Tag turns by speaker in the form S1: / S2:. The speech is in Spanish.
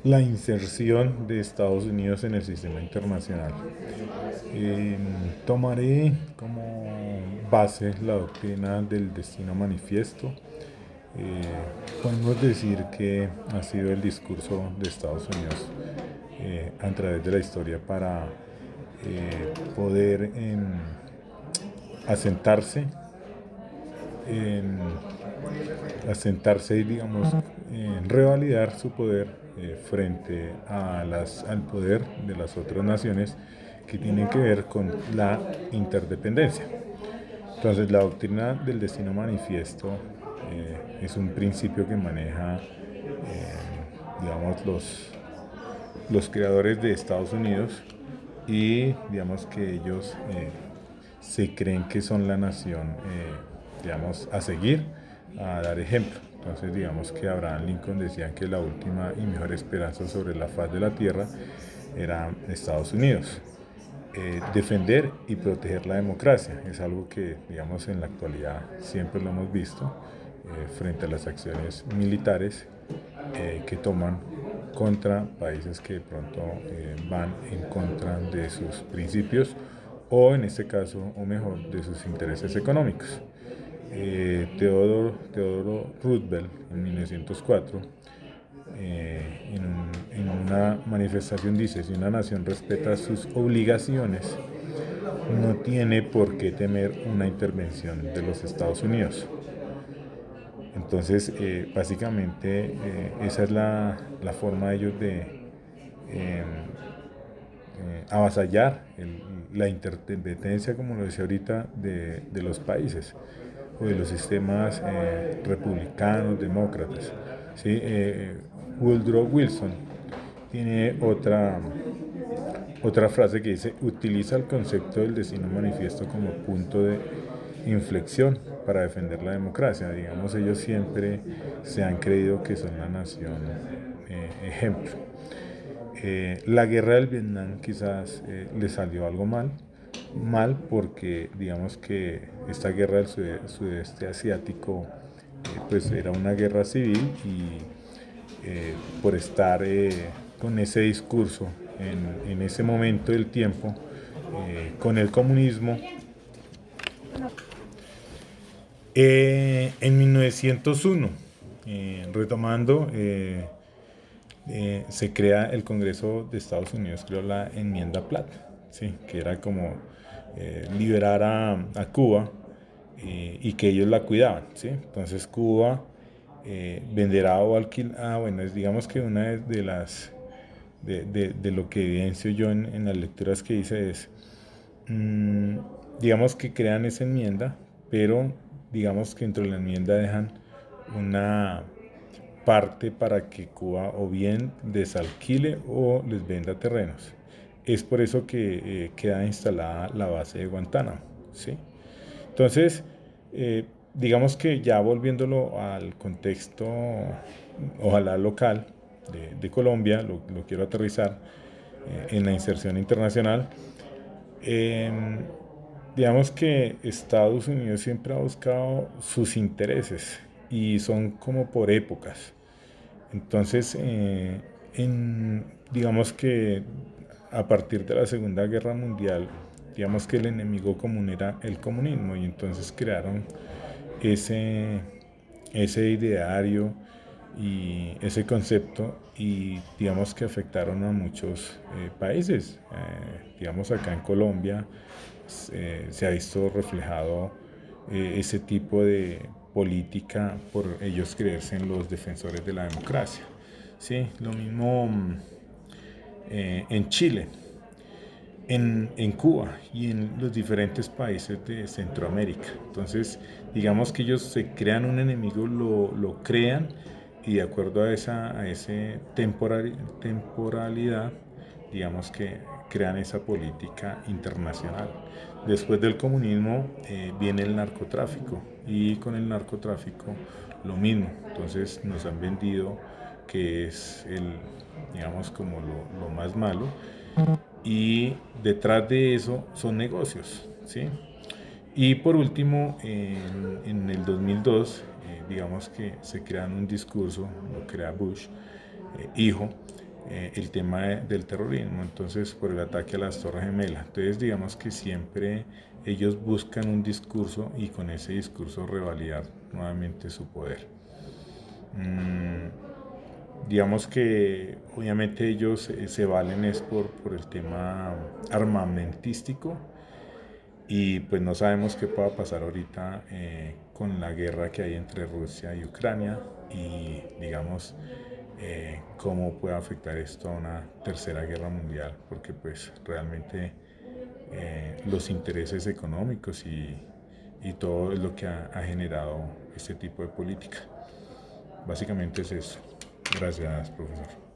S1: la inserción de Estados Unidos en el sistema internacional. Eh, Tomaré como base la doctrina del destino manifiesto. Podemos decir que ha sido el discurso de Estados Unidos a través de la historia para poder asentarse en asentarse y, digamos, revalidar su poder frente a al poder de las otras naciones que tienen que ver con la interdependencia. Entonces, la doctrina del destino manifiesto es un principio que maneja, digamos, los creadores de Estados Unidos y, digamos, que ellos se creen que son la nación, digamos, a seguir, a dar ejemplo. Entonces, digamos que Abraham Lincoln decía que la última y mejor esperanza sobre la faz de la tierra era Estados Unidos. Defender y proteger la democracia es algo que, digamos, en la actualidad siempre lo hemos visto frente a las acciones militares que toman contra países que de pronto van en contra de sus principios o en este caso, o mejor, de sus intereses económicos. Teodoro Roosevelt en 1904 en una manifestación dice, si una nación respeta sus obligaciones, no tiene por qué temer una intervención de los Estados Unidos. Entonces, básicamente, esa es la forma de ellos de avasallar la interdependencia, como lo decía ahorita, de los países o de los sistemas republicanos, demócratas. ¿Sí? Woodrow Wilson tiene otra frase que dice, utiliza el concepto del destino manifiesto como punto de inflexión para defender la democracia. Digamos, ellos siempre se han creído que son la nación ejemplo. La guerra del Vietnam quizás le salió algo mal porque digamos que esta guerra del sudeste asiático pues era una guerra civil y por estar con ese discurso en ese momento del tiempo con el comunismo. En 1901, retomando, se crea el Congreso de Estados Unidos, creó la enmienda Platt, ¿sí? Que era como liberar a Cuba y que ellos la cuidaban. ¿Sí? Entonces Cuba venderá o alquilará, bueno, digamos que una de las de lo que evidencio yo en las lecturas que hice es, mmm, digamos que crean esa enmienda, pero digamos que dentro de la enmienda dejan una parte para que Cuba o bien desalquile o les venda terrenos. Es por eso que queda instalada la base de Guantánamo. ¿Sí? Entonces, digamos que ya volviéndolo al contexto, ojalá local, de Colombia, lo quiero aterrizar en la inserción internacional. Eh, digamos que Estados Unidos siempre ha buscado sus intereses y son como por épocas. Entonces, digamos que a partir de la Segunda Guerra Mundial, digamos que el enemigo común era el comunismo y entonces crearon ese, ese ideario y ese concepto y digamos que afectaron a muchos países. Digamos acá en Colombia se ha visto reflejado ese tipo de política por ellos creerse en los defensores de la democracia. ¿Sí? Lo mismo en Chile, en Cuba y en los diferentes países de Centroamérica. Entonces, digamos que ellos se crean un enemigo, lo crean y de acuerdo a ese temporalidad, digamos que crean esa política internacional. Después del comunismo viene el narcotráfico y con el narcotráfico lo mismo. Entonces nos han vendido que es digamos como lo más malo y detrás de eso son negocios, ¿sí? Y por último, en el 2002, digamos que se crea un discurso, lo crea Bush, hijo, el tema del terrorismo, entonces por el ataque a las Torres Gemelas. Entonces digamos que siempre ellos buscan un discurso y con ese discurso revalidar nuevamente su poder. Digamos que obviamente ellos se valen es por el tema armamentístico y pues no sabemos qué pueda pasar ahorita con la guerra que hay entre Rusia y Ucrania y digamos cómo puede afectar esto a una tercera guerra mundial, porque pues realmente los intereses económicos y todo es lo que ha generado este tipo de política. Básicamente es eso. Gracias, profesor.